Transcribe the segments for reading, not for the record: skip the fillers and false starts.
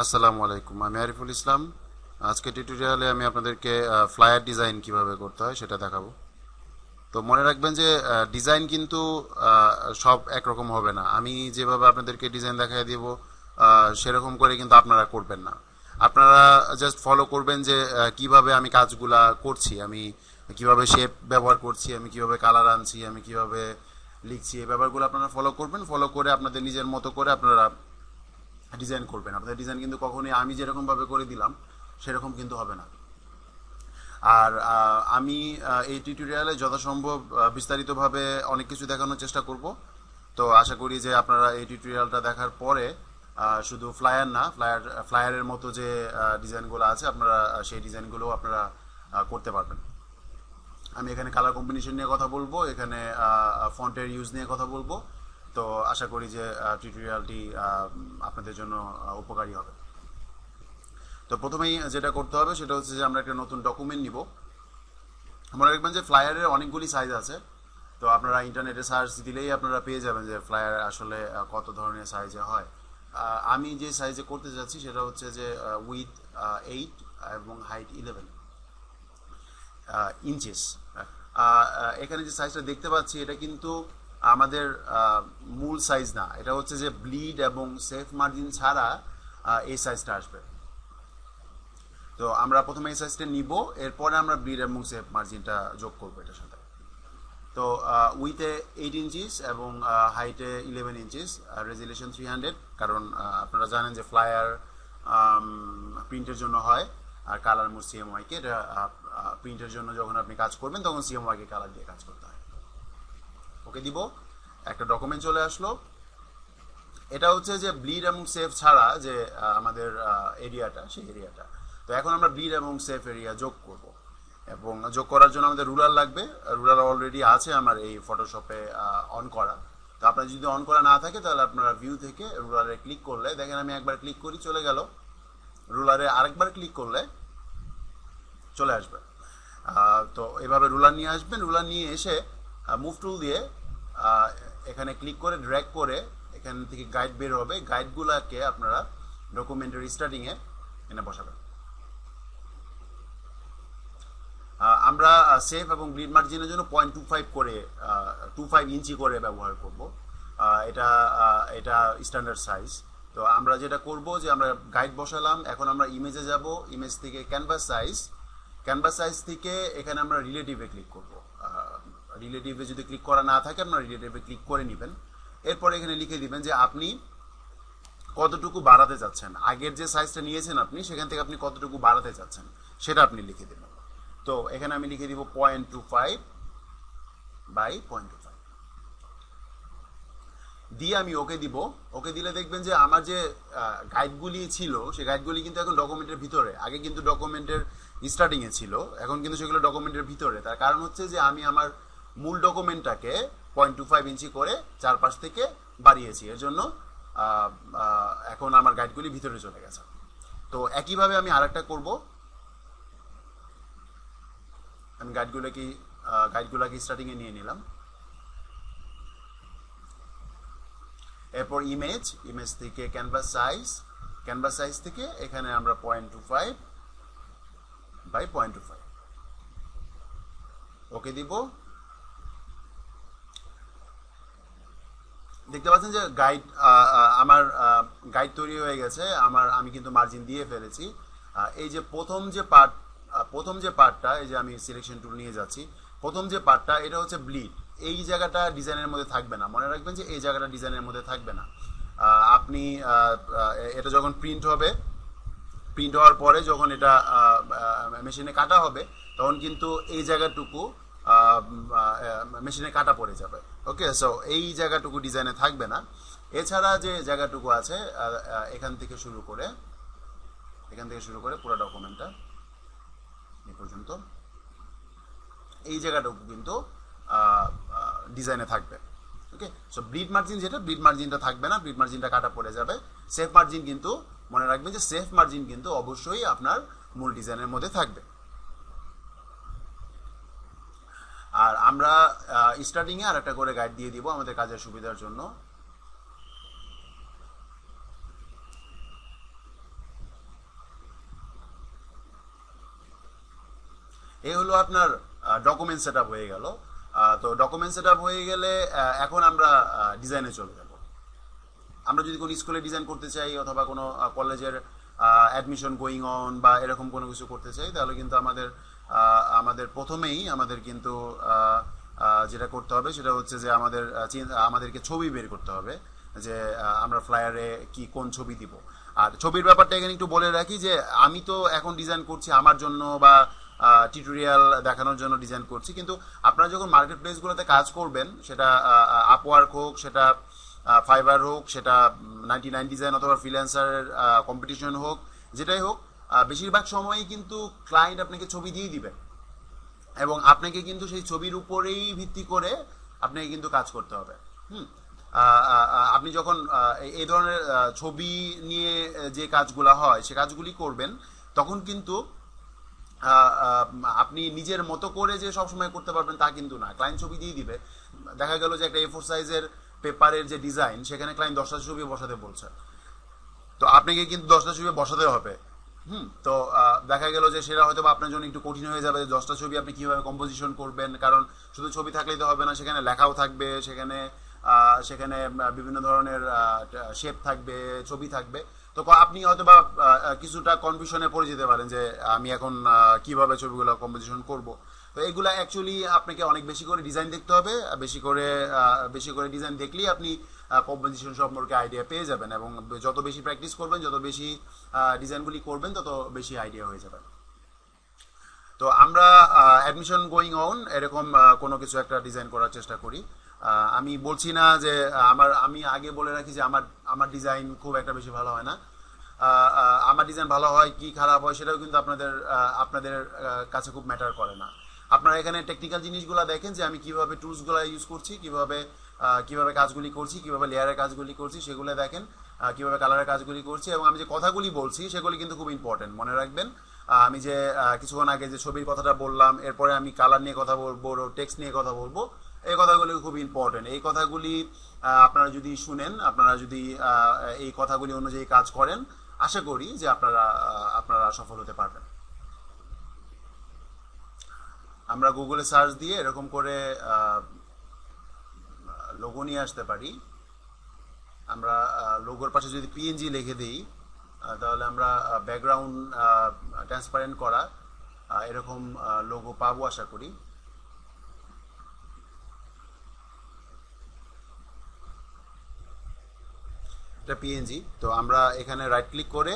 আসসালামু আলাইকুম, আমি আরিফুল ইসলাম। আজকে টিউটোরিয়ালে আমি আপনাদেরকে ফ্লায়ার ডিজাইন কিভাবে করতে হয় সেটা দেখাবো। তো মনে রাখবেন যে ডিজাইন কিন্তু সব একরকম হবে না। আমি যেভাবে আপনাদেরকে ডিজাইন দেখাই দিব সেরকম করে কিন্তু আপনারা করবেন না। আপনারা জাস্ট ফলো করবেন যে কিভাবে আমি কাজগুলা করছি, আমি কিভাবে শেপ ব্যবহার করছি, আমি কিভাবে কালার আনছি, আমি কিভাবে লিখছি, এই ব্যাপারগুলো আপনারা ফলো করবেন। ফলো করে আপনাদের নিজের মতো করে আপনারা ডিজাইন করবেন। আপনাদের ডিজাইন কিন্তু কখনোই আমি যেরকম ভাবে করে দিলাম সেরকম কিন্তু হবে না। আর আমি এই টিউটোরিয়ালে যথাসম্ভব বিস্তারিতভাবে অনেক কিছু দেখানোর চেষ্টা করব। তো আশা করি যে আপনারা এই টিউটোরিয়ালটা দেখার পরে শুধু ফ্লায়ার না, ফ্লায়ারের মতো যে ডিজাইনগুলো আছে আপনারা সেই ডিজাইনগুলো আপনারা করতে পারবেন। আমি এখানে কালার কম্বিনেশন নিয়ে কথা বলবো, এখানে ফন্টের ইউজ নিয়ে কথা বলবো। তো আশা করি যে টিউটোরিয়ালটি আপনাদের জন্য উপকারী হবে। তো প্রথমেই যেটা করতে হবে সেটা হচ্ছে যে আমরা একটা নতুন ডকুমেন্ট নিব। মনে রাখবেন যে ফ্লায়ারের অনেকগুলি সাইজ আছে। তো আপনারা ইন্টারনেটে সার্চ দিলেই আপনারা পেয়ে যাবেন যে ফ্লায়ার আসলে কত ধরনের সাইজে হয়। আমি যে সাইজে করতে যাচ্ছি সেটা হচ্ছে যে উইথ 8 এবং হাইট 11 ইঞ্চেস। এখানে যে সাইজটা দেখতে পাচ্ছি এটা কিন্তু আমাদের মূল সাইজ না, এটা হচ্ছে যে ব্লিড এবং সেফ মার্জিন ছাড়া এই সাইজটা আসবে। তো আমরা প্রথমে এই সাইজটা নিব, এরপরে আমরা ব্লিড এবং সেফ মার্জিনটা যোগ করবো এটার সাথে। তো উইথে 8 ইঞ্চিস এবং হাইটে 11 ইঞ্চিস, রেজুলেশন 300। কারণ আপনারা জানেন যে ফ্লায়ার প্রিন্টের জন্য হয়, আর কালার মোড সিএমওয়াই কে। এটা প্রিন্টের জন্য যখন আপনি কাজ করবেন তখন সিএমওয়াই কে কালার দিয়ে কাজ করতে হয়। ওকে দিব, একটা ডকুমেন্ট চলে আসলো। এটা হচ্ছে যে ব্লিড এবং সেফ ছাড়া যে আমাদের এরিয়াটা, সেই এরিয়াটা। তো এখন আমরা ব্লিড এবং সেফ এরিয়া যোগ করব, এবং যোগ করার জন্য আমাদের রুলার লাগবে। রুলার অলরেডি আছে আমার এই ফটোশপে অন করা। তো আপনার যদি অন করা না থাকে তাহলে আপনারা ভিউ থেকে রুলারে ক্লিক করলে দেখেন, আমি একবার ক্লিক করি চলে গেল, রুলারে আরেকবার ক্লিক করলে চলে আসবে। তো এভাবে রুলার নিয়ে আসবেন। রুলার নিয়ে এসে মুভ টুল দিয়ে এখানে ক্লিক করে ড্র্যাগ করে এখান থেকে গাইড বের হবে, গাইডগুলোকে আপনারা ডকুমেন্টের স্টার্টিংয়ে এনে বসাবেন। আমরা সেফ এবং ব্লিড মার্জিনের জন্য 0.25 করে 25 ইঞ্চি করে ব্যবহার করব। এটা এটা স্ট্যান্ডার্ড সাইজ। তো আমরা যেটা করব যে আমরা গাইড বসালাম, এখন আমরা ইমেজে যাব, ইমেজ থেকে ক্যানভাস সাইজ, ক্যানভাস সাইজ থেকে এখানে আমরা রিলেটিভে ক্লিক করব। রিলেটিভে যদি ক্লিক করা না থাকে আপনারা রিলেটিভে ক্লিক করে নেবেন। এরপরে এখানে লিখে দিবেন যে আপনি কতটুকু বাড়াতে চাচ্ছেন, আগের যে সাইজটা নিয়েছেন আপনি সেখান থেকে আপনি কতটুকু বাড়াতে চাচ্ছেন সেটা আপনি লিখে দেবেন। তো এখানে আমি লিখে দিব 0.25 বাই 0.25 দিয়ে আমি ওকে দিব। ওকে দিলে দেখবেন যে আমার যে গাইডগুলি ছিল সেই গাইডগুলি কিন্তু এখন ডকুমেন্টের ভিতরে, আগে কিন্তু ডকুমেন্টের স্টার্টিং এ ছিল, এখন কিন্তু সেগুলো ডকুমেন্টের ভিতরে। তার কারণ হচ্ছে যে আমি আমার মূল ডকুমেন্টটাকে 0.25 ইঞ্চি করে চারপাশ থেকে বাড়িয়েছি, এর জন্য এখন আমার গাইডগুলি ভিতরে চলে গেছে। তো একইভাবে আমি আরেকটা করব। আমি গাইডগুলোকে স্টার্টিং এ নিয়ে নিলাম। এরপর ইমেজ থেকে ক্যানভাস সাইজ থেকে এখানে আমরা 0.25 বাই 0.25 ওকে দিব। দেখতে পাচ্ছেন যে আমার গাইড তৈরি হয়ে গেছে। আমি কিন্তু মার্জিন দিয়ে ফেলেছি। এই যে প্রথম যে পার্টটা, এই যে আমি সিলেকশন টুল নিয়ে যাচ্ছি, প্রথম যে পার্টটা এটা হচ্ছে ব্লিড। এই জায়গাটা ডিজাইনের মধ্যে থাকবে না, মনে রাখবেন যে এই জায়গাটা ডিজাইনের মধ্যে থাকবে না। আপনি এটা যখন প্রিন্ট হওয়ার পরে যখন এটা মেশিনে কাটা হবে তখন কিন্তু এই জায়গাটুকু মেশিনে কাটা পড়ে যাবে। ওকে, সো এই জায়গাটুকু ডিজাইনে থাকবে না। এছাড়া যে জায়গাটুকু আছে এখান থেকে শুরু করে পুরো ডকুমেন্টটা এই পর্যন্ত, এই জায়গাটুকু কিন্তু ডিজাইনে থাকবে। ওকে, সো ব্লিড মার্জিনটা থাকবে না, ব্লিড মার্জিনটা কাটা পড়ে যাবে। সেফ মার্জিন কিন্তু মনে রাখবেন যে সেফ মার্জিন কিন্তু অবশ্যই আপনার মূল ডিজাইনের মধ্যে থাকবে। আর আমরা স্টার্টিং এ আরেকটা করে গাইড দিয়ে দিব আমাদের কাজের সুবিধার জন্য। এই হলো আপনার ডকুমেন্ট সেট আপ হয়ে গেল। তো ডকুমেন্ট সেট আপ হয়ে গেলে এখন আমরা ডিজাইনে চলে যাব। আমরা যদি কোনো স্কুলে ডিজাইন করতে চাই অথবা কোনো কলেজের অ্যাডমিশন গোয়িং অন বা এরকম কোনো কিছু করতে চাই, তাহলে কিন্তু আমাদের প্রথমেই আমাদের কিন্তু যেটা করতে হবে সেটা হচ্ছে যে আমাদেরকে ছবি বের করতে হবে যে আমরা ফ্লায়ারে কোন ছবি দিব। আর ছবির ব্যাপারটা এখানে একটু বলে রাখি যে আমি তো এখন ডিজাইন করছি আমার জন্য বা টিউটোরিয়াল দেখানোর জন্য ডিজাইন করছি, কিন্তু আপনারা যখন মার্কেট প্লেসগুলোতে কাজ করবেন, সেটা আপওয়ার্ক হোক, সেটা ফাইবার হোক, সেটা 99 ডিজাইন অথবা ফ্রিল্যান্সারের কম্পিটিশন হোক, যেটাই হোক, বেশিরভাগ সময়ই কিন্তু ক্লায়েন্ট আপনাকে ছবি দিয়ে দিবে এবং আপনাকে কিন্তু সেই ছবির উপরেই ভিত্তি করে আপনাকে কিন্তু কাজ করতে হবে। আপনি যখন এই ধরনের ছবি নিয়ে যে কাজগুলো হয় সে কাজগুলি করবেন, তখন কিন্তু আপনি নিজের মতো করে যে সবসময় করতে পারবেন তা কিন্তু না। ক্লায়েন্ট ছবি দিয়ে দিবে, দেখা গেল যে একটা A4 সাইজের পেপারের যে ডিজাইন, সেখানে ক্লায়েন্ট 10টা ছবি বসাতে বলছে, তো আপনাকে কিন্তু 10টা ছবি বসাতে হবে। তো দেখা গেল যে সেটা হয়তো আপনার জন্য একটু কঠিন হয়ে যাবে, 10টা ছবি আপনি কিভাবে কম্পোজিশন করবেন, কারণ শুধু ছবি থাকলেই তো হবে না, সেখানে লেখাও থাকবে, সেখানে বিভিন্ন ধরনের শেপ থাকবে, ছবি থাকবে। তো আপনি হয়তো বা কিছুটা কনফিউশনে পড়ে যেতে পারেন যে আমি এখন কিভাবে ছবিগুলো কম্পোজিশন করব। তো এগুলা অ্যাকচুয়ালি আপনাকে অনেক বেশি করে ডিজাইন দেখতে হবে, বেশি করে ডিজাইন দেখলেই আপনি কম্পোজিশন সম্পর্কে আইডিয়া পেয়ে যাবেন, এবং যত বেশি প্র্যাকটিস করবেন, যত বেশি ডিজাইনগুলি করবেন, তত বেশি আইডিয়া হয়ে যাবে। তো আমরা অ্যাডমিশন গোয়িং অন এরকম কোনো কিছু একটা ডিজাইন করার চেষ্টা করি। আমি বলছি না যে আমি আগে বলে রাখি যে আমার ডিজাইন খুব একটা বেশি ভালো হয় না। আমার ডিজাইন ভালো হয় কি খারাপ হয় সেটাও কিন্তু আপনাদের কাছে খুব ম্যাটার করে না। আপনারা এখানে টেকনিক্যাল জিনিসগুলো দেখেন যে আমি কিভাবে টুলসগুলো ইউজ করছি, কিভাবে কাজগুলি করছি, কিভাবে লেয়ারের কাজগুলি করছি, সেগুলো দেখেন, কিভাবে কালারের কাজগুলি করছি, এবং আমি যে কথাগুলি বলছি সেগুলি কিন্তু খুব ইম্পর্টেন্ট। মনে রাখবেন, আমি যে কিছুক্ষণ আগে যে ছবির কথাটা বললাম, এরপরে আমি কালার নিয়ে কথা বলবো, টেক্সট নিয়ে কথা বলবো, এই কথাগুলি খুব ইম্পর্টেন্ট। এই কথাগুলি আপনারা যদি শুনেন, আপনারা যদি এই কথাগুলি অনুযায়ী কাজ করেন, আশা করি যে আপনারা সফল হতে পারবেন। আমরা গুগলে সার্চ দিয়ে এরকম করে লোগো নিয়ে আসতে পারি। আমরা লোগোর পাশে যদি PNG লিখে দিই, তাহলে আমরা ব্যাকগ্রাউন্ড ট্রান্সপারেন্ট করা এরকম লোগো পাবো আশা করি। এটা PNG। তো আমরা এখানে রাইট ক্লিক করে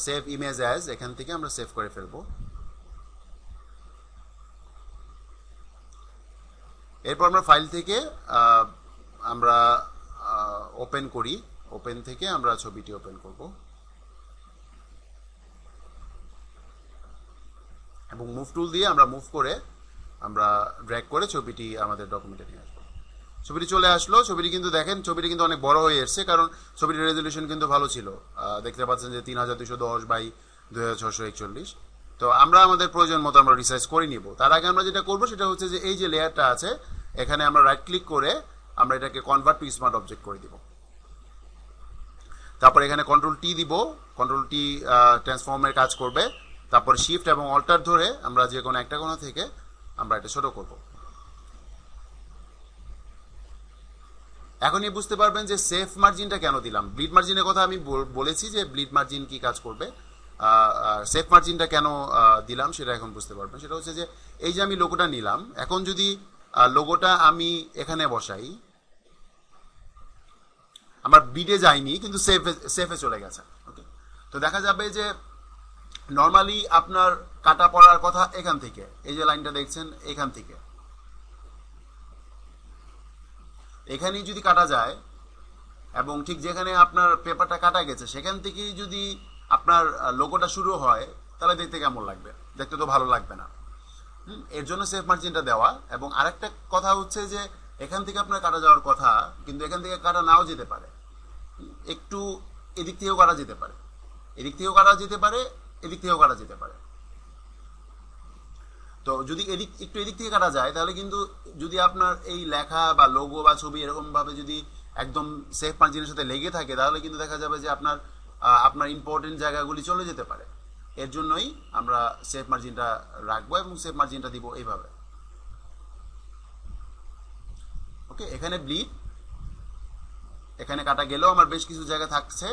সেভ ইমেজ অ্যাজ, এখান থেকে আমরা সেভ করে ফেলবো। এরপর আমরা ফাইল থেকে আমরা ওপেন করি, ওপেন থেকে আমরা ছবিটি ওপেন করব এবং মুভ টুল দিয়ে আমরা মুভ করে আমরা ড্র্যাগ করে ছবিটি আমাদের ডকুমেন্টে নিয়ে আসবো। ছবিটি চলে আসলো। ছবিটি কিন্তু দেখেন, ছবিটি কিন্তু অনেক বড় হয়ে এসছে, কারণ ছবিটির রেজলিউশন কিন্তু ভালো ছিল। দেখতে পাচ্ছেন যে 3210x2641। তো আমরা আমাদের প্রয়োজন মতো আমরা রিসাইজ করে নিব। তার আগে আমরা যেটা করবো সেটা হচ্ছে যে এই যে লেয়ারটা আছে, এখানে আমরা রাইট ক্লিক করে আমরা এটাকে কনভার্ট টু স্মার্ট অবজেক্ট করে দিব। তারপর এখানে কন্ট্রোল-T দিব, কন্ট্রোল-T ট্রান্সফর্মের কাজ করবে। তারপর শিফট এবং অল্টার ধরে আমরা যে কোনো একটা কোণা থেকে আমরা এটা ছোট করব। এখনই বুঝতে পারবেন যে সেফ মার্জিনটা কেন দিলাম। ব্লিড মার্জিনের কথা আমি বলেছি যে ব্লিড মার্জিন কি কাজ করবে। সেফ মার্জিনটা কেন দিলাম সেটা এখন বুঝতে পারবেন। সেটা হচ্ছে যে এই যে আমি লোগোটা নিলাম, এখন যদি লোগোটা আমি এখানে বসাই, আমার বিডে যায়নি কিন্তু সেফে চলে গেছে। ওকে, তো দেখা যাবে যে নর্মালি আপনার কাটা পড়ার কথা এখান থেকে, এই যে লাইনটা দেখছেন এখান থেকে এখানেই যদি কাটা যায়, এবং ঠিক যেখানে আপনার পেপারটা কাটা গেছে সেখান থেকেই যদি আপনার লোগোটা শুরু হয়, তাহলে দেখতে কেমন লাগবে? দেখতে তো ভালো লাগবে না। এর জন্য সেফ মার্জিনটা দেওয়া। এবং আরেকটা কথা হচ্ছে যে এখান থেকে আপনার কাটা যাওয়ার কথা, কিন্তু এখান থেকে কাটা নাও যেতে পারে, একটু এদিক থেকেও কাটা যেতে পারে, এদিক থেকেও কাটা যেতে পারে, এদিক থেকেও কাটা যেতে পারে। তো যদি একটু এদিক থেকে কাটা যায়, তাহলে কিন্তু যদি আপনার এই লেখা বা লোগো বা ছবি এরকম ভাবে যদি একদম সেফ মার্জিনের সাথে লেগে থাকে, তাহলে কিন্তু দেখা যাবে যে আপনার ইম্পর্টেন্ট জায়গাগুলি চলে যেতে পারে। এর জন্যই আমরা সেভ মার্জিনটা রাখবো এবং সেভ মার্জিনটা দিব এইভাবে। ওকে, এখানে ব্লিড, এখানে কাটা গেলেও আমার বেশ কিছু জায়গা থাকছে,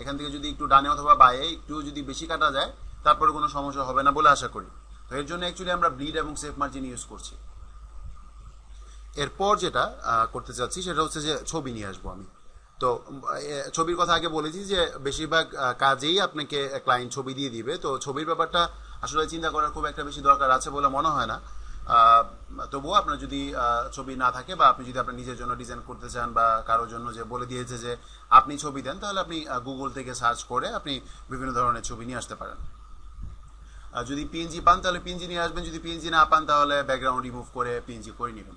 এখান থেকে যদি একটু ডানে অথবা বায়ে একটু যদি বেশি কাটা যায় তারপরে কোনো সমস্যা হবে না বলে আশা করি। তো এর জন্য অ্যাকচুয়ালি আমরা ব্লিড এবং সেভ মার্জিন ইউজ করছি। এরপর যেটা করতে চাচ্ছি সেটা হচ্ছে যে ছবি নিয়ে আসবো আমি। তো ছবির কথা আগে বলেছি যে বেশিরভাগ কাজেই আপনাকে ক্লায়েন্ট ছবি দিয়ে দিবে, তো ছবির ব্যাপারটা আসলে চিন্তা করার খুব একটা বেশি দরকার আছে বলে মনে হয় না। তবুও আপনার যদি ছবি না থাকে বা আপনি যদি আপনার নিজের জন্য ডিজাইন করতে চান বা কারোর জন্য যে বলে দিয়েছে যে আপনি ছবি দেন, তাহলে আপনি গুগল থেকে সার্চ করে আপনি বিভিন্ন ধরনের ছবি নিয়ে আসতে পারেন। যদি পিএনজি পান তাহলে পিএনজি নিয়ে আসবেন, যদি পিএনজি না পান তাহলে ব্যাকগ্রাউন্ড রিমুভ করে পিএনজি করে নেবেন।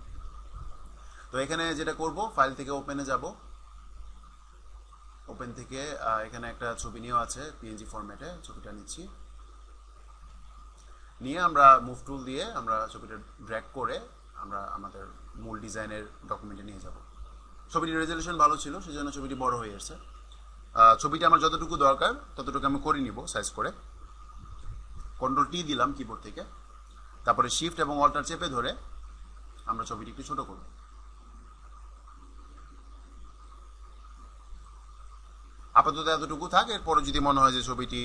তো এখানে যেটা করব, ফাইল থেকে ওপেনে যাব, ওপেন থেকে এখানে একটা ছবি নিয়েও আছে পিএনজি ফরম্যাটে, ছবিটা নিচ্ছি, নিয়ে আমরা মুভ টুল দিয়ে আমরা ছবিটা ড্র্যাগ করে আমরা আমাদের মূল ডিজাইনের ডকুমেন্টে নিয়ে যাব। ছবিটির রেজলিউশন ভালো ছিল সেজন্য ছবিটি বড় হয়ে এসেছে। ছবিটা আমার যতটুকু দরকার ততটুকু আমি করে নিব সাইজ করে। কন্ট্রোল টি দিলাম কিবোর্ড থেকে, তারপরে শিফট এবং অল্টার চেপে ধরে আমরা ছবিটি একটু ছোট করব। আপাতত এতটুকু থাক, এরপরে যদি মনে হয় যে ছবিটি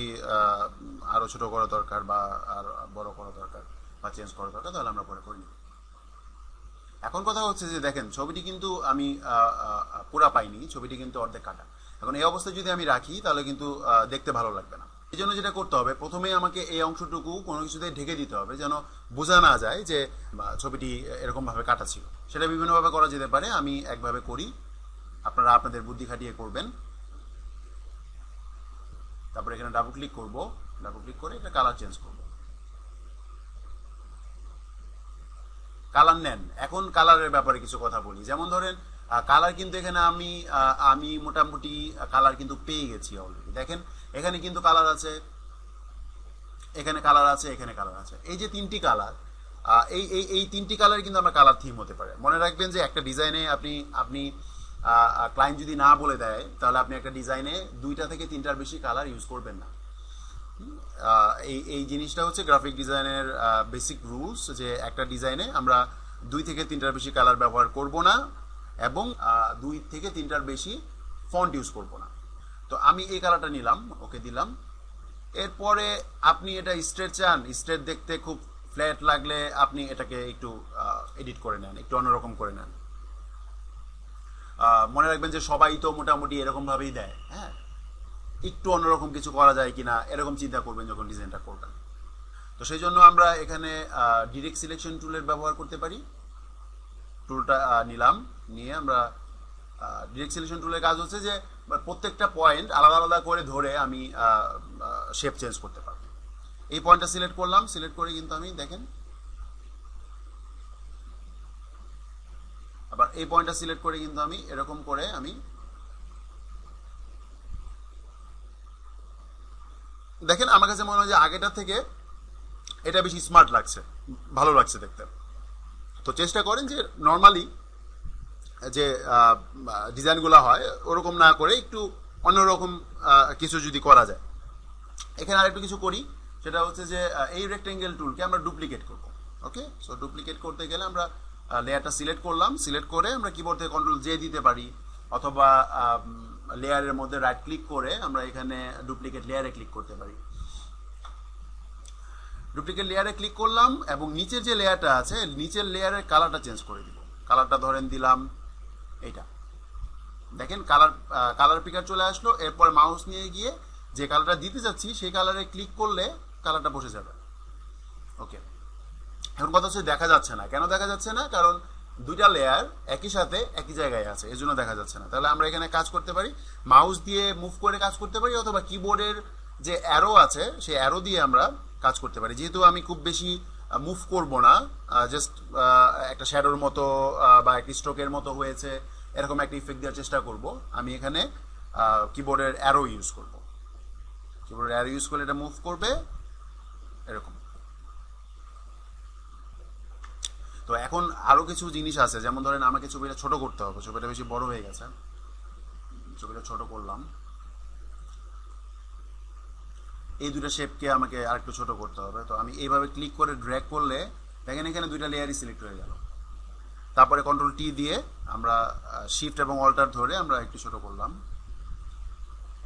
আরো ছোট করা দরকার বা আর বড় করা দরকার বা চেঞ্জ করা দরকার তাহলে আমরা পরে করে নিব। এখন কথা হচ্ছে যে দেখেন ছবিটি কিন্তু আমি পুরা পাইনি, ছবিটি কিন্তু অর্ধেক কাটা। এখন এই অবস্থায় যদি আমি রাখি তাহলে কিন্তু দেখতে ভালো লাগবে না। এই জন্য যেটা করতে হবে, প্রথমে আমাকে এই অংশটুকু কোনো কিছুতে ঢেকে দিতে হবে যেন বোঝা না যায় যে ছবিটি এরকম ভাবে কাটা ছিল। সেটা বিভিন্নভাবে করা যেতে পারে, আমি একভাবে করি, আপনারা আপনাদের বুদ্ধি খাটিয়ে করবেন। তারপরে এখানে ডাবল ক্লিক করব, ডাবল ক্লিক করে এটা কালার চেঞ্জ করব। কালার নেন। এখন কালারের ব্যাপারে কিছু কথা বলি। যেমন ধরেন কালার কিন্তু এখানে আমি মোটামুটি কালার কিন্তু পেয়ে গেছি অলরেডি। দেখেন এখানে কিন্তু কালার আছে, এখানে কালার আছে, এখানে কালার আছে। এই যে তিনটি কালার, এই তিনটি কালার কিন্তু আমার কালার থিম হতে পারে। মনে রাখবেন যে একটা ডিজাইনে আপনি ক্লায়েন্ট যদি না বলে দেয় তাহলে আপনি একটা ডিজাইনে 2টা থেকে 3টার বেশি কালার ইউজ করবেন না। এই জিনিসটা হচ্ছে গ্রাফিক ডিজাইনের বেসিক রুলস, যে একটা ডিজাইনে আমরা 2 থেকে 3টার বেশি কালার ব্যবহার করব না এবং 2 থেকে 3টার বেশি ফন্ট ইউজ করব না। তো আমি এই কালারটা নিলাম, ওকে দিলাম। এরপরে আপনি এটা স্ট্রেট চান, স্ট্রেট দেখতে খুব ফ্ল্যাট লাগলে আপনি এটাকে একটু এডিট করে নেন, একটু অন্যরকম করে নেন। মনে রাখবেন যে সবাই তো মোটামুটি এরকম ভাবেই দেয়, হ্যাঁ, একটু অন্যরকম কিছু করা যায় কিনা এরকম চিন্তা করবেন যখন ডিজাইনটা করবেন। তো সেই জন্য আমরা এখানে ডিরেক্ট সিলেকশন টুলের ব্যবহার করতে পারি। টুলটা নিলাম, নিয়ে আমরা ডিরেক্ট সিলেকশন টুলের কাজ হচ্ছে যে প্রত্যেকটা পয়েন্ট আলাদা আলাদা করে ধরে আমি শেপ চেঞ্জ করতে পারবো। এই পয়েন্টটা সিলেক্ট করলাম, সিলেক্ট করে কিন্তু আমি দেখেন আবার এই পয়েন্টটা সিলেক্ট করে কিন্তু আমি এরকম করে আমি দেখেন আমার কাছে মনে হয় যে আগেটার থেকে এটা বেশি স্মার্ট লাগছে, ভালো লাগছে দেখতে। তো চেষ্টা করেন যে নর্মালি যে ডিজাইনগুলো হয় ওরকম না করে একটু অন্যরকম কিছু যদি করা যায়। এখানে আরেকটু কিছু করি, সেটা হচ্ছে যে এই রেক্টেঙ্গেল টুলকে আমরা ডুপ্লিকেট করব। ওকে, সো ডুপ্লিকেট করতে গেলে আমরা লেয়ারটা সিলেক্ট করলাম, সিলেক্ট করে আমরা কিবোর্ড থেকে কন্ট্রোল জে দিতে পারি, অথবা লেয়ারের মধ্যে রাইট ক্লিক করে আমরা এখানে ডুপ্লিকেট লেয়ারে ক্লিক করতে পারি। ডুপ্লিকেট লেয়ারে ক্লিক করলাম এবং নিচের যে লেয়ারটা আছে নিচের লেয়ারের কালারটা চেঞ্জ করে দিব। কালারটা ধরেন দিলাম এইটা, দেখেন কালার পিকার চলে আসলো। এরপর মাউস নিয়ে গিয়ে যে কালারটা দিতে যাচ্ছি সেই কালারে ক্লিক করলে কালারটা বসে যাবে। ওকে, এখন কথা হচ্ছে দেখা যাচ্ছে না। কেন দেখা যাচ্ছে না? কারণ 2টা লেয়ার একই সাথে একই জায়গায় আছে, এজন্য দেখা যাচ্ছে না। তাহলে আমরা এখানে কাজ করতে পারি, মাউস দিয়ে মুভ করে কাজ করতে পারি, অথবা কিবোর্ডের যে অ্যারো আছে সেই অ্যারো দিয়ে আমরা কাজ করতে পারি। যেহেতু আমি খুব বেশি মুভ করব না, জাস্ট একটা শ্যাডোর মতো বা একটা স্ট্রোকের মতো হয়েছে এরকম একটা ইফেক্ট দেওয়ার চেষ্টা করব, আমি এখানে কিবোর্ডের অ্যারো ইউজ করব। কিবোর্ডের অ্যারো ইউজ করলে এটা মুভ করবে এরকম। তো এখন আরো কিছু জিনিস আছে, যেমন ধরেন আমাকে ছবিটা ছোট করতে হবে, ছবিটা বেশি বড় হয়ে গেছে, ছবিটা ছোট করলাম। এই দুটো শেপকে আমাকে আরেকটু ছোট করতে হবে। তো আমি এইভাবে ক্লিক করে ড্র্যাগ করলে দেখেন এখানে দুইটা লেয়ারই সিলেক্ট হয়ে গেল। তারপরে কন্ট্রোল টি দিয়ে আমরা শিফট এবং অল্টার ধরে আমরা একটু ছোট করলাম,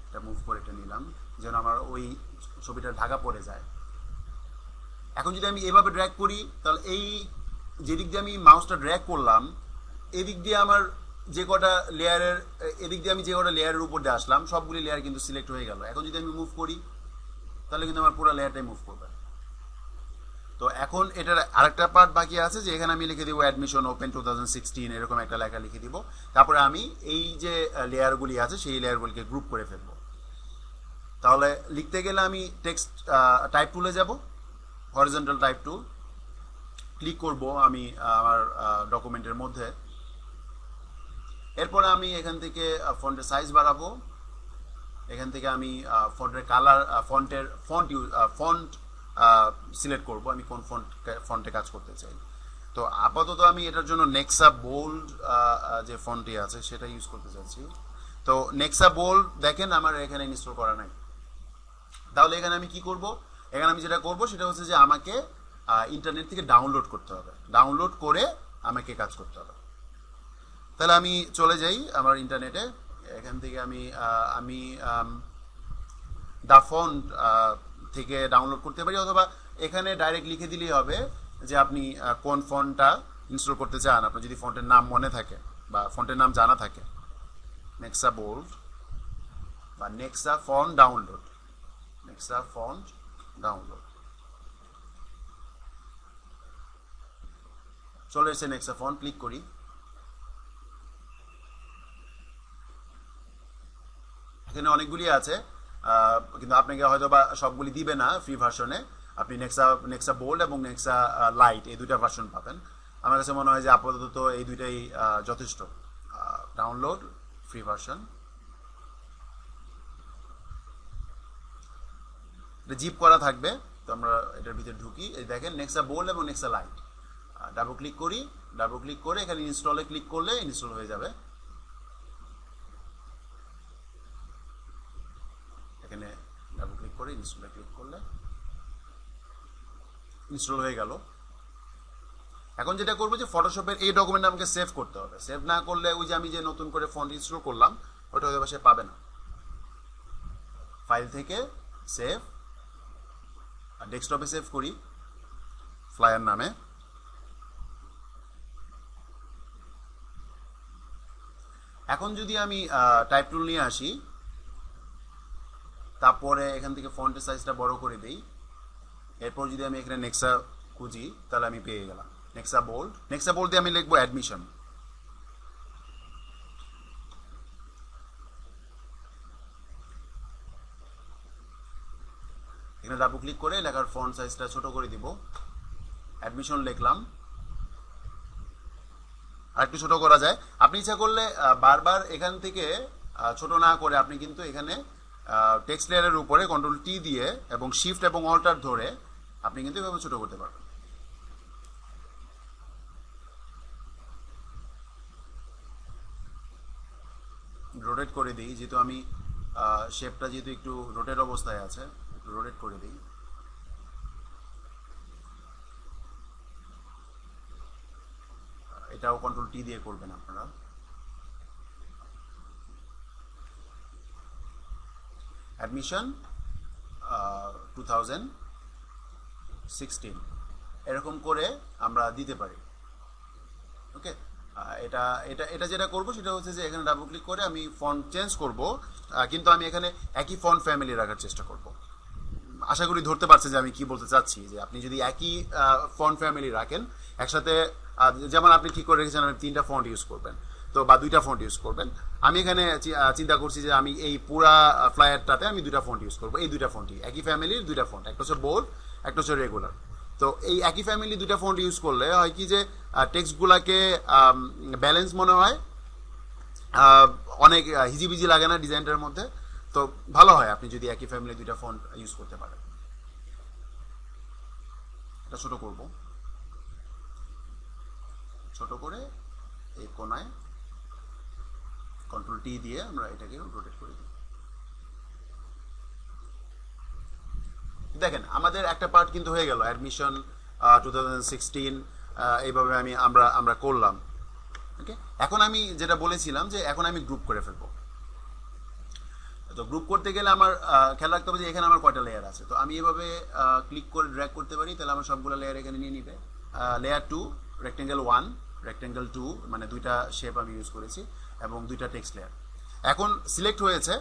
এটা মুভ করে এটা নিলাম যেন আমার ওই ছবিটা ঢাকা পড়ে যায়। এখন যদি আমি এভাবে ড্র্যাগ করি তাহলে এই যেদিক দিয়ে আমি মাউসটা ড্র্যাগ করলাম এদিক দিয়ে আমার যে কটা লেয়ারের এদিক দিয়ে আমি যে কটা লেয়ারের উপর দিয়ে আসলাম সবগুলি লেয়ার কিন্তু সিলেক্ট হয়ে গেল। এখন যদি আমি মুভ করি তাহলে কিন্তু আমার পুরো লেয়ারটাই মুভ করবে। তো এখন এটার আরেকটা পার্ট বাকি আছে যে এখানে আমি লিখে দিব অ্যাডমিশন ওপেন 2016 এরকম একটা লেখা লিখে দিব। তারপরে আমি এই যে লেয়ারগুলি আছে সেই লেয়ারগুলিকে গ্রুপ করে ফেলবো। তাহলে লিখতে গেলে আমি টেক্সট টাইপ টুলে যাব, হরিজন্টাল টাইপ টুল ক্লিক করব আমি আমার ডকুমেন্টের মধ্যে। এরপরে আমি এখান থেকে ফন্টের সাইজ বাড়াবো, এখান থেকে আমি ফন্টের কালার ফন্ট সিলেক্ট করব আমি কোন ফন্টে কাজ করতে চাই। তো আপাতত আমি এটার জন্য নেক্সা বোল্ড যে ফন্টটি আছে সেটা ইউজ করতে চাচ্ছি। তো নেক্সা বোল্ড দেখেন আমার এখানে ইনস্টল করা নাই। তাহলে এখানে আমি কি করব, এখানে আমি যেটা করব সেটা হচ্ছে যে আমাকে ইন্টারনেট থেকে ডাউনলোড করতে হবে, ডাউনলোড করে আমাকে কাজ করতে হবে। তাহলে আমি চলে যাই আমার ইন্টারনেটে, এখান থেকে আমি দা ফন্ট থেকে ডাউনলোড করতে পারি, অথবা এখানে ডাইরেক্ট লিখে দিলেই হবে যে আপনি কোন ফন্টটা ইনস্টল করতে চান। আপনার যদি ফন্টের নাম মনে থাকে বা ফন্টের নাম জানা থাকে, নেক্সা বোল্ড বা Nexa font download, Nexa font download চলে এসেছে। নেক্সা ফন্ট ক্লিক করি, এখানে অনেকগুলি আছে কিন্তু আপনাকে হয়তো বা সবগুলি দিবে না ফ্রি ভার্সনে। আপনি নেক্সা বোল্ড এবং নেক্সা লাইট এই দুইটা ভার্সন পাবেন। আমার কাছে মনে হয় যে আপাতত এই দুইটাই যথেষ্ট। ডাউনলোড ফ্রি ভার্সন, জিপ করা থাকবে। তো আমরা এটার ভিতরে ঢুকি, এই দেখেন নেক্সা বোল্ড এবং নেক্সা লাইট। ডাবল ক্লিক করি, ডাবল ক্লিক করে এখানে ইনস্টলে ক্লিক করলে ইনস্টল হয়ে যাবে। এখানে ডাবল ক্লিক করে ইনস্টলে ক্লিক করলে ইনস্টল হয়ে গেল। এখন যেটা করবো যে ফটোশপের এই ডকুমেন্ট আমাকে সেভ করতে হবে। সেভ না করলে ওই যে আমি যে নতুন করে ফন্ট ইনস্টল করলাম ওটা হয়তো সে পাবে না। ফাইল থেকে সেভ, ডেস্কটপে সেভ করি ফ্লায়ার নামে। এখন যদি আমি টাইপ টুল নিয়ে আসি, তারপরে এখান থেকে ফন্টের সাইজটা বড় করে দিই, এরপর যদি আমি এখানে নেক্সা খুঁজি তাহলে আমি পেয়ে গেলাম নেক্সা বোল্ড। নেক্সা বোল্ড দিয়ে আমি লিখবো অ্যাডমিশন। এখানে ডাবল ক্লিক করে লেখার ফন্ট সাইজটা ছোট করে দিব, অ্যাডমিশন লিখলাম। আর একটু ছোট করা যায়, আপনি ইচ্ছা করলে বারবার এখান থেকে ছোট না করে আপনি কিন্তু এখানে টেক্সট লেয়ারের উপরে কন্ট্রোল টি দিয়ে এবং শিফট এবং অল্টার ধরে আপনি কিন্তু এভাবে ছোট করতে পারবেন। রোটেট করে দিই, যেহেতু আমি শেপটা যেহেতু একটু রোটেট অবস্থায় আছে, একটু রোটেট করে দিই। এটাও কন্ট্রোল টি দিয়ে করবেন আপনারা। অ্যাডমিশন 2016 এরকম করে আমরা দিতে পারি। ওকে, এটা এটা এটা যেটা করবো সেটা হচ্ছে যে এখানে ডাবল ক্লিক করে আমি ফন্ট চেঞ্জ করব, কিন্তু আমি এখানে একই ফন্ট ফ্যামিলি রাখার চেষ্টা করব। আশা করি ধরতে পারছে যে আমি কি বলতে চাচ্ছি, যে আপনি যদি একই ফন্ট ফ্যামিলি রাখেন একসাথে, যেমন আপনি ঠিক করে রেখেছেন আপনি 3টা ফন্ট ইউজ করবেন তো বা 2টা ফন্ট ইউজ করবেন। আমি এখানে চিন্তা করছি যে আমি এই পুরা ফ্লায়ারটাতে আমি 2টা ফন্ট ইউজ করবো। এই 2টা ফন্টই একই ফ্যামিলির 2টা ফন্ট, একটা হচ্ছে বোল্ড একটা হচ্ছে রেগুলার। তো এই একই ফ্যামিলি 2টা ফন্ট ইউজ করলে হয় কি যে টেক্সটগুলাকে ব্যালেন্স মনে হয়, অনেক হিজিবিজি লাগে না ডিজাইনটার মধ্যে। তো ভালো হয় আপনি যদি একই ফ্যামিলি 2টা ফন্ট ইউজ করতে পারেন। এটা ছোট করব, ছোট করে এই কোনায় কন্ট্রোল টি দিয়ে আমরা এটাকে রোটেট করে দিই। দেখেন আমাদের একটা পার্ট কিন্তু হয়ে গেল, অ্যাডমিশন 2016 এইভাবে আমরা করলাম। ওকে, এখন আমি যেটা বলেছিলাম যে এখন আমি গ্রুপ করে ফেলবো। তো গ্রুপ করতে গেলে আমার খেয়াল রাখতে হবে যে এখানে আমার কয়টা লেয়ার আছে। তো আমি এভাবে ক্লিক করে ড্র্যাগ করতে পারি, তাহলে আমার সবগুলো লেয়ার এখানে নিয়ে নিবে। লেয়ার 2, রেক্টেঙ্গেল 1, রেক্টেঙ্গেল 2, মানে দুইটা শেপ আমি ইউজ করেছি এবং দুইটা টেক্সট লেয়ার এখন সিলেক্ট হয়েছে।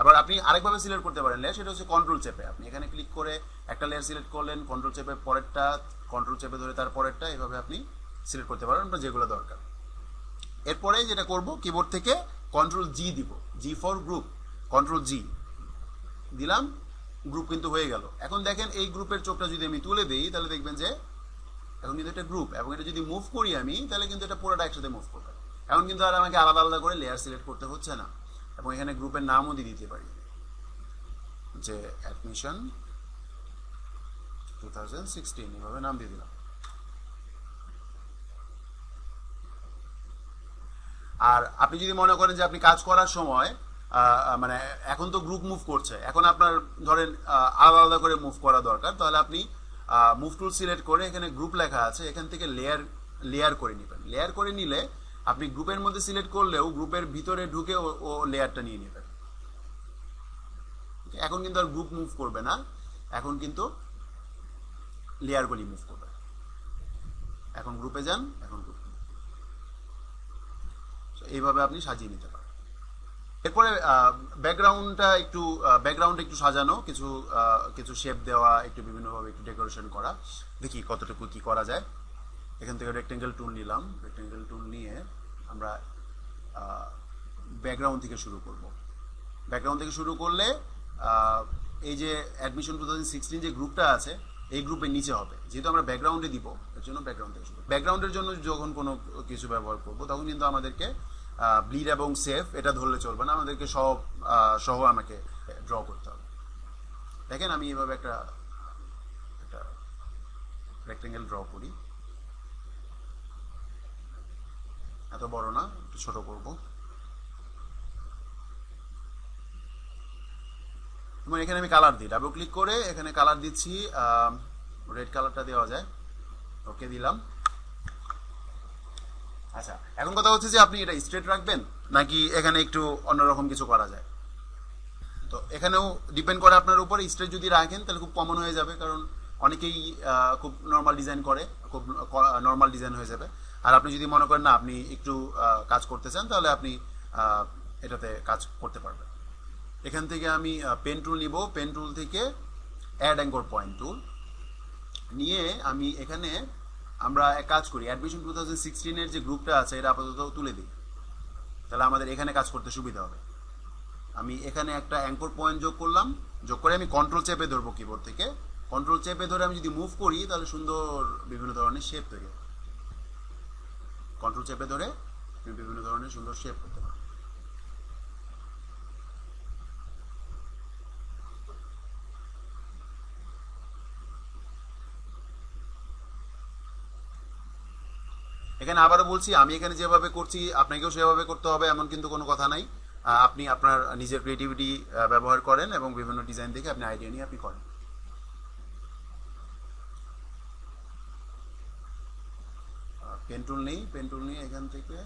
আবার আপনি আরেকভাবে সিলেক্ট করতে পারেন লেয়ার, সেটা হচ্ছে কন্ট্রোল চেপে। আপনি এখানে ক্লিক করে একটা লেয়ার সিলেক্ট করলেন, কন্ট্রোল চেপে পরেরটা, কন্ট্রোল চেপে ধরে তার পরেরটা, এভাবে আপনি সিলেক্ট করতে পারেন আপনার যেগুলো দরকার। এরপরে যেটা করব, কিবোর্ড থেকে কন্ট্রোল জি দিব, জি ফর গ্রুপ, কন্ট্রোল জি দিলাম, গ্রুপ কিন্তু হয়ে গেল। এখন দেখেন এই গ্রুপের চোখটা যদি আমি তুলে দিই, তাহলে দেখবেন যে এখন কিন্তু এটা গ্রুপ, এবং এটা যদি মুভ করি আমি, তাহলে কিন্তু এটা পুরোটা একসাথে মুভ করবে। এখন কিন্তু আর আমাকে আলাদা আলাদা করে লেয়ার সিলেক্ট করতে হচ্ছে না, এবং এখানে গ্রুপের নামও দিয়ে দিতে পারি, যে অ্যাডমিশন 2016 এভাবে নাম দিয়ে দিলাম। আর আপনি যদি মনে করেন যে আপনি কাজ করার সময় মানে এখন তো গ্রুপ মুভ করছে, এখন আপনার ধরেন আলাদা আলাদা করে মুভ করা দরকার, তাহলে আপনি মুভ টুল সিলেক্ট করে এখানে গ্রুপ লেখা আছে, এখান থেকে লেয়ার করে নেবেন। লেয়ার করে নিলে আপনি গ্রুপের মধ্যে সিলেক্ট করলেও গ্রুপের ভিতরে ঢুকে ও লেয়ারটা নিয়ে নেবেন। এখন কিন্তু আর গ্রুপ মুভ করবে না, এখন কিন্তু লেয়ারগুলি মুভ করবে। এখন গ্রুপে যান, এখন গ্রুপ, এইভাবে আপনি সাজিয়ে নিতে পারেন। এরপরে ব্যাকগ্রাউন্ড একটু সাজানো, কিছু শেপ দেওয়া, একটু বিভিন্নভাবে একটু ডেকোরেশন করা, দেখি কতটুকু কি করা যায়। এখান থেকে রেক্টেঙ্গেল টুল নিলাম, রেক্টেঙ্গেল টুল নিয়ে আমরা ব্যাকগ্রাউন্ড থেকে শুরু করব। ব্যাকগ্রাউন্ড থেকে শুরু করলে এই যে অ্যাডমিশন 2016 যে গ্রুপটা আছে, এই গ্রুপের নিচে হবে, যেহেতু আমরা ব্যাকগ্রাউন্ডে দিব, এর জন্য ব্যাকগ্রাউন্ড থেকে শুরু। ব্যাকগ্রাউন্ডের জন্য যখন কোনো কিছু ব্যবহার করব, তখন কিন্তু আমাদেরকে ব্লিড এবং সেফ এটা ধরলে চলবে না, আমাদেরকে সহ আমাকে ড্র করতে হবে। দেখেন আমি এভাবে একটা রেক্টেঙ্গেল ড্র করি, এত বড় না, একটু ছোট করব। এবং এখানে আমি কালার দিই, ডাবল ক্লিক করে এখানে কালার দিচ্ছি, রেড কালারটা দেওয়া যায়, ওকে দিলাম। আচ্ছা, এখন কথা হচ্ছে যে আপনি এটা স্ট্রেট রাখবেন নাকি এখানে একটু অন্যরকম কিছু করা যায়। তো এখানেও ডিপেন্ড করে আপনার উপরে। স্ট্রেট যদি রাখেন তাহলে খুব কমন হয়ে যাবে, কারণ অনেকেই খুব নর্মাল ডিজাইন করে, খুব নর্মাল ডিজাইন হয়ে যাবে। আর আপনি যদি মনে করেন না আপনি একটু কাজ করতে চান, তাহলে আপনি এটাতে কাজ করতে পারবেন। এখান থেকে আমি পেন টুল নিব, পেন টুল থেকে অ্যাড অ্যাঙ্কর পয়েন্ট টুল নিয়ে আমি এখানে আমরা এক কাজ করি, অ্যাডমিশন 2016 এর যে গ্রুপটা আছে এটা আপাতত তুলে দিই, তাহলে আমাদের এখানে কাজ করতে সুবিধা হবে। আমি এখানে একটা অ্যাঙ্কর পয়েন্ট যোগ করলাম, যোগ করে আমি কন্ট্রোল চেপে ধরবো কিবোর্ড থেকে। কন্ট্রোল চেপে ধরে আমি যদি মুভ করি, তাহলে সুন্দর বিভিন্ন ধরনের শেপ তৈরি হবে। কন্ট্রোল চেপে ধরে বিভিন্ন ধরনের সুন্দর শেপ করতে পারি। এখানে আবারও বলছি, আমি এখানে যেভাবে করছি আপনাকেও সেভাবে করতে হবে এমন কিন্তু কোনো কথা নাই। আপনি আপনার নিজের ক্রিয়েটিভিটি ব্যবহার করেন এবং বিভিন্ন ডিজাইন দেখে আপনি আইডিয়া নিয়ে আপনি করেন। পেন টুল নেই, পেন টুল নিয়ে এখান থেকে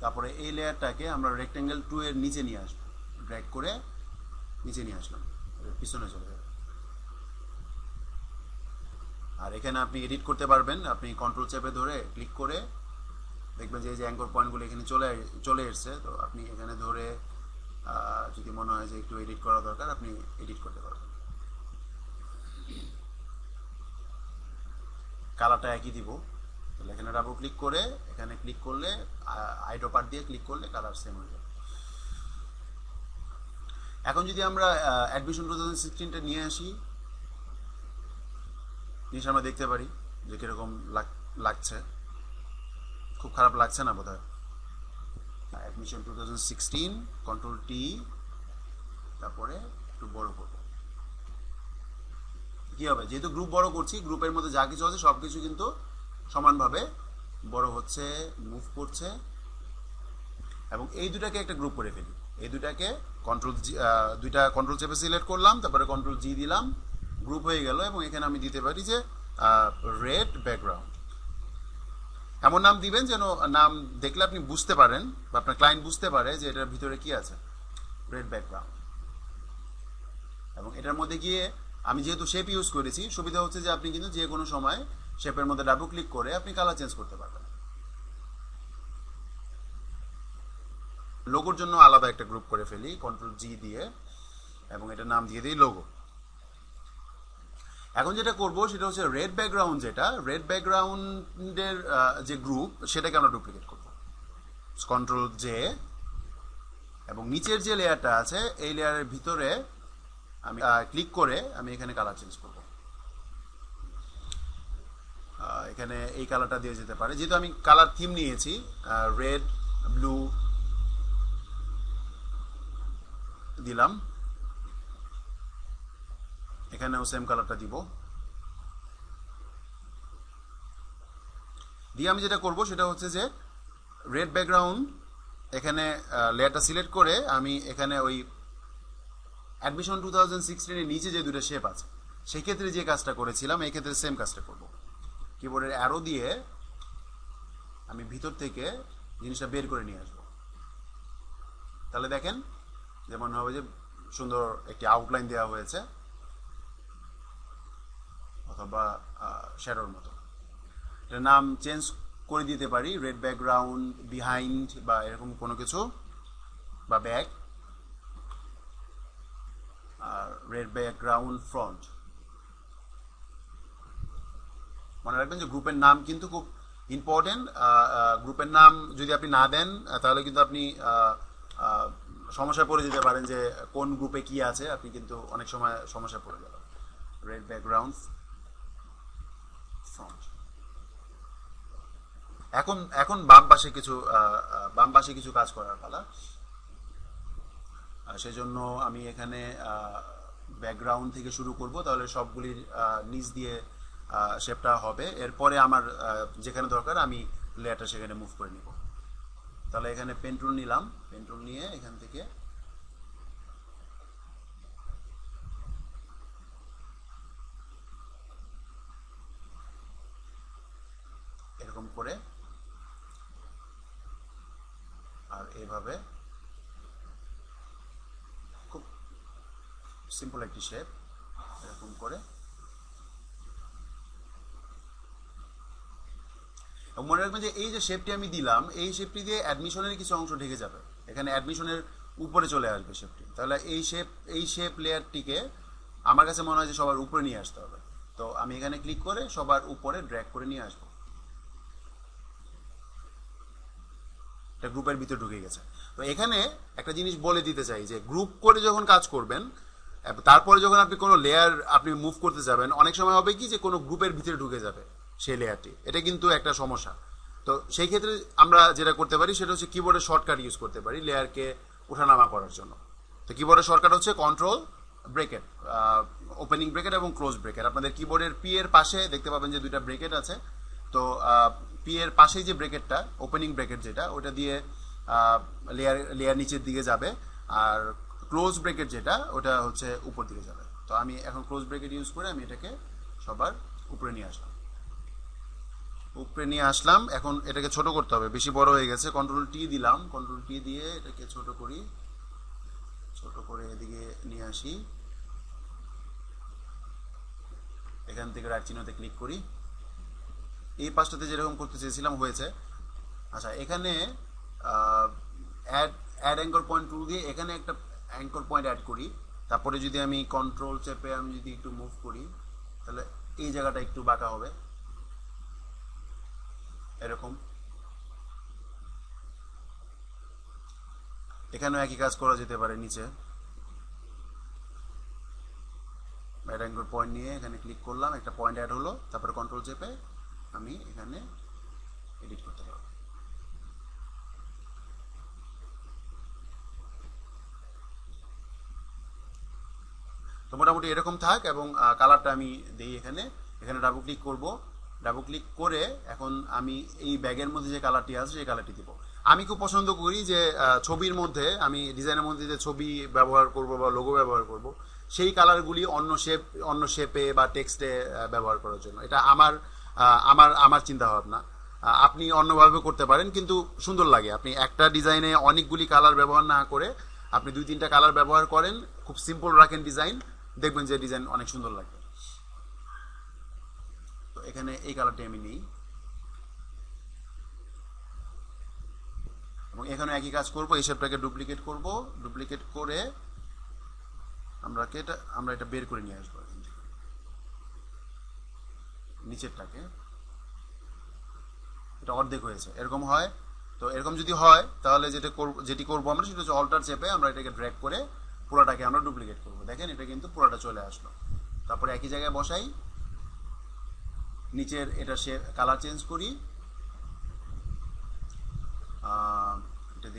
তারপরে এই লেয়ারটাকে আমরা রেক্টেঙ্গেল 2 এর নিচে নিয়ে আসবো, ড্র্যাগ করে নিচে নিয়ে আসলাম, পিছনে চলে যাবে। আর এখানে আপনি এডিট করতে পারবেন, আপনি কন্ট্রোল চেপে ধরে ক্লিক করে দেখবেন যে এই যে অ্যাঙ্কর পয়েন্টগুলো এখানে চলে এসছে। তো আপনি এখানে ধরে যদি মনে হয় যে একটু এডিট করা দরকার, আপনি এডিট করতে পারবেন। কালারটা একই দিব, তাহলে এখানে ডাবল ক্লিক করে এখানে ক্লিক করলে আইড্রপার দিয়ে ক্লিক করলে কালার সেম হয়ে যাবে। এখন যদি আমরা অ্যাডমিশন 2016টা নিয়ে আসি, জিনিস আমরা দেখতে পারি যে কিরকম লাগছে। খুব খারাপ লাগছে না বোধহয়? অ্যাডমিশন 2016, কন্ট্রোল টি, তারপরে একটু বড় করব। কি হবে, যেহেতু গ্রুপ বড় করছি, গ্রুপের মধ্যে যা কিছু আছে সব কিছু কিন্তু সমানভাবে বড় হচ্ছে, মুভ করছে। এবং এই দুটাকে একটা গ্রুপ করে ফেলি। এই দুটাকে দুইটা কন্ট্রোল চেপে সিলেক্ট করলাম, তারপরে কন্ট্রোল জি দিলাম, গ্রুপ হয়ে গেল। এবং এখানে আমি দিতে পারি যে রেড ব্যাকগ্রাউন্ড। এমন নাম দিবেন যেন নাম দেখলে আপনি বুঝতে পারেন বা আপনার ক্লায়েন্ট বুঝতে পারে যে এটার ভিতরে কি আছে, রেড ব্যাকগ্রাউন্ড। এবং এটার মধ্যে গিয়ে আমি যেহেতু শেপ ইউজ করেছি, সুবিধা হচ্ছে যে আপনি কিন্তু যে কোনো সময় শেপের মধ্যে ডাবল ক্লিক করে আপনি কালার চেঞ্জ করতে পারবেন। লোগোর জন্য আলাদা একটা গ্রুপ করে ফেলি কন্ট্রোল জি দিয়ে, এবং এটা নাম দিয়ে দিই লোগো। এখন যেটা করব সেটা হচ্ছে রেড ব্যাকগ্রাউন্ড, যেটা রেড ব্যাকগ্রাউন্ডের যে গ্রুপ সেটাকে আমরা ডুপ্লিকেট করব। কন্ট্রোল জে, এবং নিচের যে লেয়ারটা আছে এই লেয়ারের ভিতরে আমি ক্লিক করে আমি এখানে কালার চেঞ্জ করব। এখানে এই কালারটা দিয়ে যেতে পারে, যেহেতু আমি কালার থিম নিয়েছি রেড, ব্লু দিলাম, এখানেও সেম কালারটা দিব। দিয়ে আমি যেটা করব সেটা হচ্ছে যে রেড ব্যাকগ্রাউন্ড, এখানে লেয়ারটা সিলেক্ট করে আমি এখানে ওই অ্যাডমিশন 2016 এর নিচে যে দুটো শেপ আছে সেই ক্ষেত্রে যে কাজটা করেছিলাম এই ক্ষেত্রে সেম কাজটা করব। কিবোর্ডের অ্যারো দিয়ে আমি ভিতর থেকে জিনিসটা বের করে নিয়ে আসবো। তাহলে দেখেন যেমন হবে যে সুন্দর একটি আউটলাইন দেওয়া হয়েছে, অথবা শ্যাডোর মতো। এটার নাম চেঞ্জ করে দিতে পারি, রেড ব্যাকগ্রাউন্ড বিহাইন্ড বা এরকম কোনো কিছু, বা ব্যাক, আর রেড ব্যাকগ্রাউন্ড ফ্রন্ট। মনে রাখবেন যে গ্রুপের নাম কিন্তু খুব ইম্পর্টেন্ট। গ্রুপের নাম যদি আপনি না দেন তাহলে কিন্তু আপনি সমস্যায় পড়ে যেতে পারেন যে কোন গ্রুপে কি আছে, আপনি কিন্তু অনেক সময় সমস্যায় পড়ে যাবেন। Red background front. এখন বাম পাশে কিছু কাজ করার পালা। সেজন্য আমি এখানে ব্যাকগ্রাউন্ড থেকে শুরু করব, তাহলে সবগুলির নিচ দিয়ে শেপটা হবে। এরপরে আমার যেখানে দরকার আমি লেয়ারটা সেখানে মুভ করে নিব। তাহলে এখানে পেন টুল নিলাম, পেন টুল নিয়ে এখান থেকে এরকম করে আর এইভাবে, খুব সিম্পল একটি শেপ, এরকম করে। মনে রাখবেন যে এই যে শেপটি আমি দিলাম, এই শেপটি দিয়ে অ্যাডমিশনের কিছু অংশ ঢেকে যাবে, এখানে অ্যাডমিশনের উপরে চলে আসবে শেপটি। তাহলে এই শেপ লেয়ারটিকে আমার কাছে মনে হয় যে সবার উপরে নিয়ে আসতে হবে। তো আমি এখানে ক্লিক করে সবার উপরে ড্র্যাগ করে নিয়ে আসবো। এটা গ্রুপের ভিতরে ঢুকে গেছে। তো এখানে একটা জিনিস বলে দিতে চাই যে গ্রুপ করে যখন কাজ করবেন, তারপরে যখন আপনি কোনো লেয়ার আপনি মুভ করতে যাবেন, অনেক সময় হবে কি যে কোনো গ্রুপের ভিতরে ঢুকে যাবে সেই লেয়ারটি, এটা কিন্তু একটা সমস্যা। তো সেই ক্ষেত্রে আমরা যেটা করতে পারি সেটা হচ্ছে কিবোর্ডের শর্টকাট ইউজ করতে পারি লেয়ারকে ওঠানামা করার জন্য। তো কিবোর্ডের শর্টকাট হচ্ছে কন্ট্রোল ব্রেকেট, ওপেনিং ব্রেকেট এবং ক্লোজ ব্রেকেট। আপনাদের কিবোর্ডের পি এর পাশে দেখতে পাবেন যে দুইটা ব্রেকেট আছে। তো পি এর পাশেই যে ব্রেকেটটা, ওপেনিং ব্রেকেট যেটা, ওটা দিয়ে লেয়ার নিচের দিকে যাবে, আর ক্লোজ ব্রেকেট যেটা ওটা হচ্ছে উপর দিকে যাবে। তো আমি এখন ক্লোজ ব্রেকেট ইউজ করে আমি এটাকে সবার উপরে নিয়ে আসলাম। এখন এটাকে ছোট করতে হবে, বেশি বড় হয়ে গেছে। কন্ট্রোল টি দিলাম, কন্ট্রোল টি দিয়ে এটাকে ছোট করে এদিকে নিয়ে আসি। এখান থেকে রাইট চিহ্নতে ক্লিক করি। এই পাশটাতে যেরকম করতে চেয়েছিলাম হয়েছে। আচ্ছা, এখানে অ্যাড অ্যাঙ্কর পয়েন্ট টুল দিয়ে এখানে একটা অ্যাঙ্কর পয়েন্ট অ্যাড করি। তারপরে যদি আমি কন্ট্রোল চেপে আমি যদি একটু মুভ করি, তাহলে এই জায়গাটা একটু বাঁকা হবে, এরকম। এখানেও একই কাজ করা যেতে পারে। নিচে অ্যাড অ্যাঙ্কর পয়েন্ট নিয়ে এখানে ক্লিক করলাম, একটা পয়েন্ট অ্যাড হলো, তারপরে কন্ট্রোল চেপে আমি এখানে এডিট করতে পারবো। তো মোটামুটি এরকম থাক, এবং কালারটা আমি দিই এখানে। এখানে ডাবল ক্লিক করব, ডাবল ক্লিক করে এখন আমি এই ব্যাগের মধ্যে যে কালারটি আছে সেই কালারটি দিব। আমি খুব পছন্দ করি যে ছবির মধ্যে, আমি ডিজাইনের মধ্যে যে ছবি ব্যবহার করব বা লোগো ব্যবহার করব, সেই কালারগুলি অন্য শেপে বা টেক্সটে ব্যবহার করার জন্য। এটা আমার আমার আমার চিন্তা ভাবনা। আপনি অন্যভাবে করতে পারেন, কিন্তু সুন্দর লাগে। আপনি একটা ডিজাইনে অনেকগুলি কালার ব্যবহার না করে আপনি 2-3টা কালার ব্যবহার করেন, খুব সিম্পল রাখেন ডিজাইন, দেখবেন যে ডিজাইন অনেক সুন্দর লাগবে। তো এখানে এই কালারটি আমি নিই, এবং এখানে একই কাজ করব, এই শেপটাকে ডুপ্লিকেট করব, ডুপ্লিকেট করে আমরা এটা বের করে নিয়ে আসবো নিচেরটাকে। এটা অর্ধেক হয়েছে, এরকম হয়। তো এরকম যদি হয় তাহলে যেটি করবো আমরা, সেটা হচ্ছে অল্টার চেপে আমরা এটাকে ড্র্যাগ করে পুরোটাকে আমরা ডুপ্লিকেট করব। দেখেন এটা কিন্তু পুরোটা চলে আসলো। তারপরে একই জায়গায় বসাই, নিচের এটা কালার চেঞ্জ করি, এটা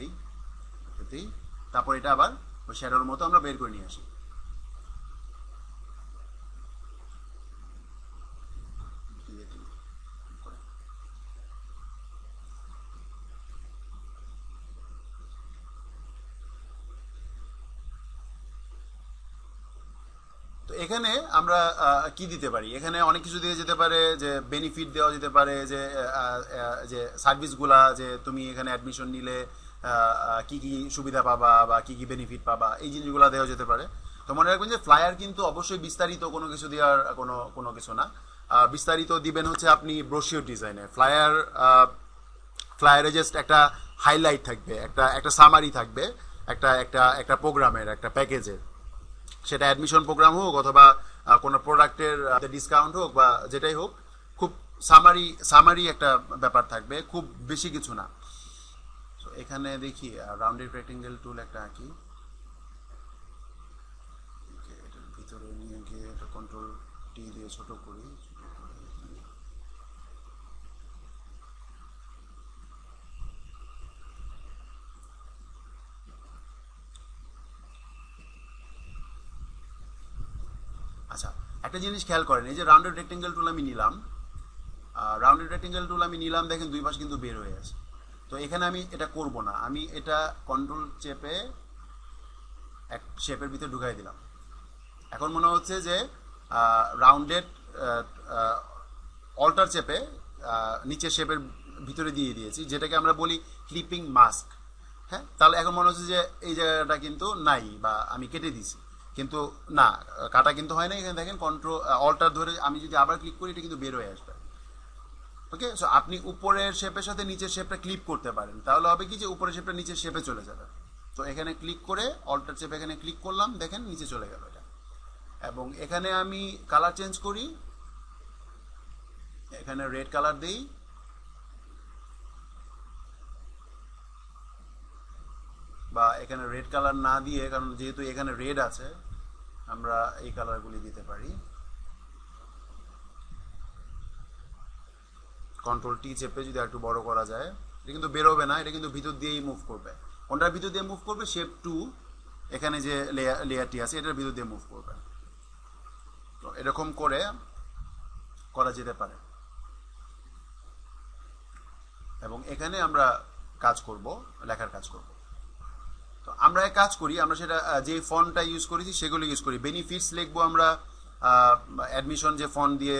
দিই, তারপর এটা আবার ওই শ্যাডোর মতো আমরা বের করে নিয়ে আসি। তো এখানে আমরা কি দিতে পারি, এখানে অনেক কিছু দিয়ে যেতে পারে, যে বেনিফিট দেওয়া যেতে পারে, যে সার্ভিসগুলা, যে তুমি এখানে অ্যাডমিশন নিলে কি কি সুবিধা পাবা বা কি কি বেনিফিট পাবা, এই জিনিসগুলো দেওয়া যেতে পারে। তো মনে রাখবেন যে ফ্লায়ার কিন্তু অবশ্যই বিস্তারিত কোনো কিছু দেওয়ার কোনো কিছু না। বিস্তারিত দিবেন হচ্ছে আপনি ব্রোশিওর ডিজাইনে। ফ্লায়ারে জাস্ট একটা হাইলাইট থাকবে, একটা সামারি থাকবে, একটা প্রোগ্রামের, একটা প্যাকেজের, সেটা অ্যাডমিশন প্রোগ্রাম হোক অথবা কোনো প্রোডাক্টের ডিসকাউন্ট হোক বা যেটাই হোক, খুব সামারি একটা ব্যাপার থাকবে, খুব বেশি কিছু না। তো এখানে দেখি রাউন্ডেড রেক্টেঙ্গেল টুল একটা আঁকি, এটার ভিতরে নিয়ে গিয়ে এটা কন্ট্রোল টি দিয়ে ছোট করি। আচ্ছা, একটা জিনিস খেয়াল করেন, এই যে রাউন্ডেড রেক্টেঙ্গেল টুল আমি নিলাম, দেখেন দুই পাশ কিন্তু বের হয়ে আছে। তো এখানে আমি এটা করব না, আমি এটা কন্ট্রোল চেপে এক শেপের ভিতরে ঢুকাই দিলাম। এখন মনে হচ্ছে যে রাউন্ডেড অল্টার চেপে নিচের শেপের ভিতরে দিয়ে দিয়েছি, যেটাকে আমরা বলি ক্লিপিং মাস্ক। হ্যাঁ, তাহলে এখন মনে হচ্ছে যে এই জায়গাটা কিন্তু নাই বা আমি কেটে দিয়েছি, কিন্তু না, কাটা কিন্তু হয় না। এখানে দেখেন কন্ট্রোল অল্টার ধরে আমি যদি আবার ক্লিক করি, এটা কিন্তু বের হয়ে আসবে। ওকে, সো আপনি উপরের শেপের সাথে নিচের শেপটা ক্লিপ করতে পারেন, তাহলে হবে কি যে উপরের শেপটা নিচের শেপে চলে যাবে। তো এখানে ক্লিক করে অল্টার চেপে এখানে ক্লিক করলাম, দেখেন নিচে চলে গেল এটা। এবং এখানে আমি কালার চেঞ্জ করি, এখানে রেড কালার দেই, বা এখানে রেড কালার না দিয়ে, কারণ যেহেতু এখানে রেড আছে, আমরা এই কালারগুলি দিতে পারি। কন্ট্রোল টি চেপে যদি একটু বড় করা যায়, এটা কিন্তু বেরোবে না, এটা কিন্তু ভিতর দিয়েই মুভ করবে। কোনটার ভিতর দিয়ে মুভ করবে? শেপ 2, এখানে যে লেয়ারটি আছে এটার ভিতর দিয়ে মুভ করবে। তো এরকম করে করা যেতে পারে। এবং এখানে আমরা কাজ করব, লেখার কাজ করব। তো আমরা এক কাজ করি, আমরা সেটা যে ফন্টটা ইউজ করেছি সেগুলো ইউজ করি। বেনিফিটস লিখবো আমরা অ্যাডমিশন যে ফন্ট দিয়ে,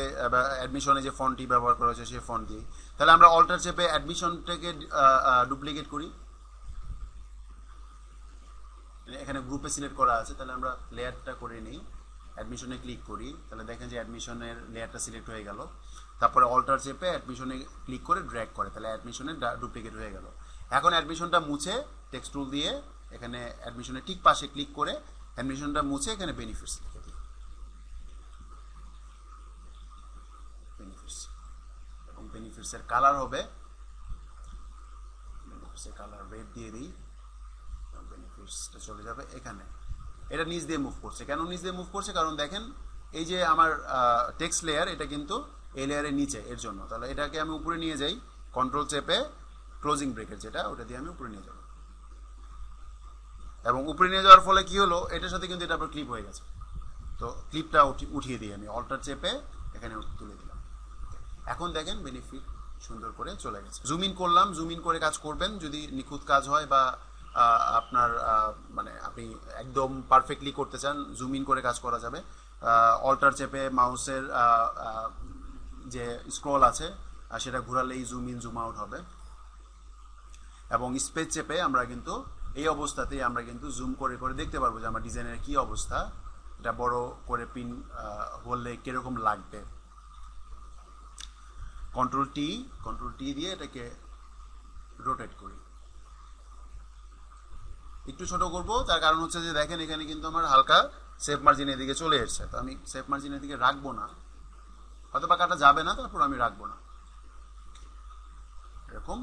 অ্যাডমিশনে যে ফন্টটি ব্যবহার করা হয়েছে সেই ফন্ট দিয়ে। তাহলে আমরা অল্টার চেপে অ্যাডমিশনটাকে ডুপ্লিকেট করি, এখানে গ্রুপে সিলেক্ট করা আছে, তাহলে আমরা লেয়ারটা করে নিই, অ্যাডমিশনে ক্লিক করি, তাহলে দেখেন যে অ্যাডমিশনের লেয়ারটা সিলেক্ট হয়ে গেল। তারপরে অল্টার চেপে অ্যাডমিশনে ক্লিক করে ড্র্যাগ করে, তাহলে অ্যাডমিশনে ডুপ্লিকেট হয়ে গেল। এখন অ্যাডমিশনটা মুছে টেক্সট টুল দিয়ে এখানে অ্যাডমিশনের ঠিক পাশে ক্লিক করে অ্যাডমিশনটা মুছে এখানে বেনিফিটস লিখে দিই, বেনিফিটস। এবং বেনিফিটসের কালার হবে, বেনিফিটসের কালার রেড দিয়ে দিই, বেনিফিটসটা চলে যাবে এখানে। এটা নিচ দিয়ে মুভ করছে, কেন নিচ দিয়ে মুভ করছে? কারণ দেখেন এই যে আমার টেক্সট লেয়ার, এটা কিন্তু এই লেয়ারের নিচে, এর জন্য। তাহলে এটাকে আমি উপরে নিয়ে যাই, কন্ট্রোল চেপে ক্লোজিং ব্রেকেট যেটা, ওটা দিয়ে আমি উপরে নিয়ে যাব। এবং উপরে নিয়ে যাওয়ার ফলে কি হলো, এটার সাথে কিন্তু এটা আবার ক্লিপ হয়ে গেছে। তো তো ক্লিপটা উঠিয়ে দিই আমি, অল্টার চেপে এখানে তুলে দিলাম। এখন দেখেন বেনিফিট সুন্দর করে চলে গেছে। জুম ইন করলাম, জুম ইন করে কাজ করবেন যদি নিখুঁত কাজ হয় বা আপনার মানে আপনি একদম পারফেক্টলি করতে চান, জুম ইন করে কাজ করা যাবে। অল্টার চেপে মাউসের যে স্ক্রল আছে সেটা ঘোরালেই জুম ইন জুম আউট হবে, এবং স্পেস চেপে আমরা কিন্তু এই অবস্থাতেই আমরা কিন্তু জুম করে করে দেখতে পারবো যে আমার ডিজাইনের কি অবস্থা, এটা বড় করে পিন হলে কিরকম লাগবে। কন্ট্রোল টি দিয়ে এটাকে রোটেট করি, একটু ছোট করব, তার কারণ হচ্ছে যে দেখেন এখানে কিন্তু আমার হালকা সেফ মার্জিন এদিকে চলে এসছে, তো আমি সেফ মার্জিন এদিকে রাখবো না, হয়তো বা কাটা যাবে না, তারপর আমি রাখবো না, এরকম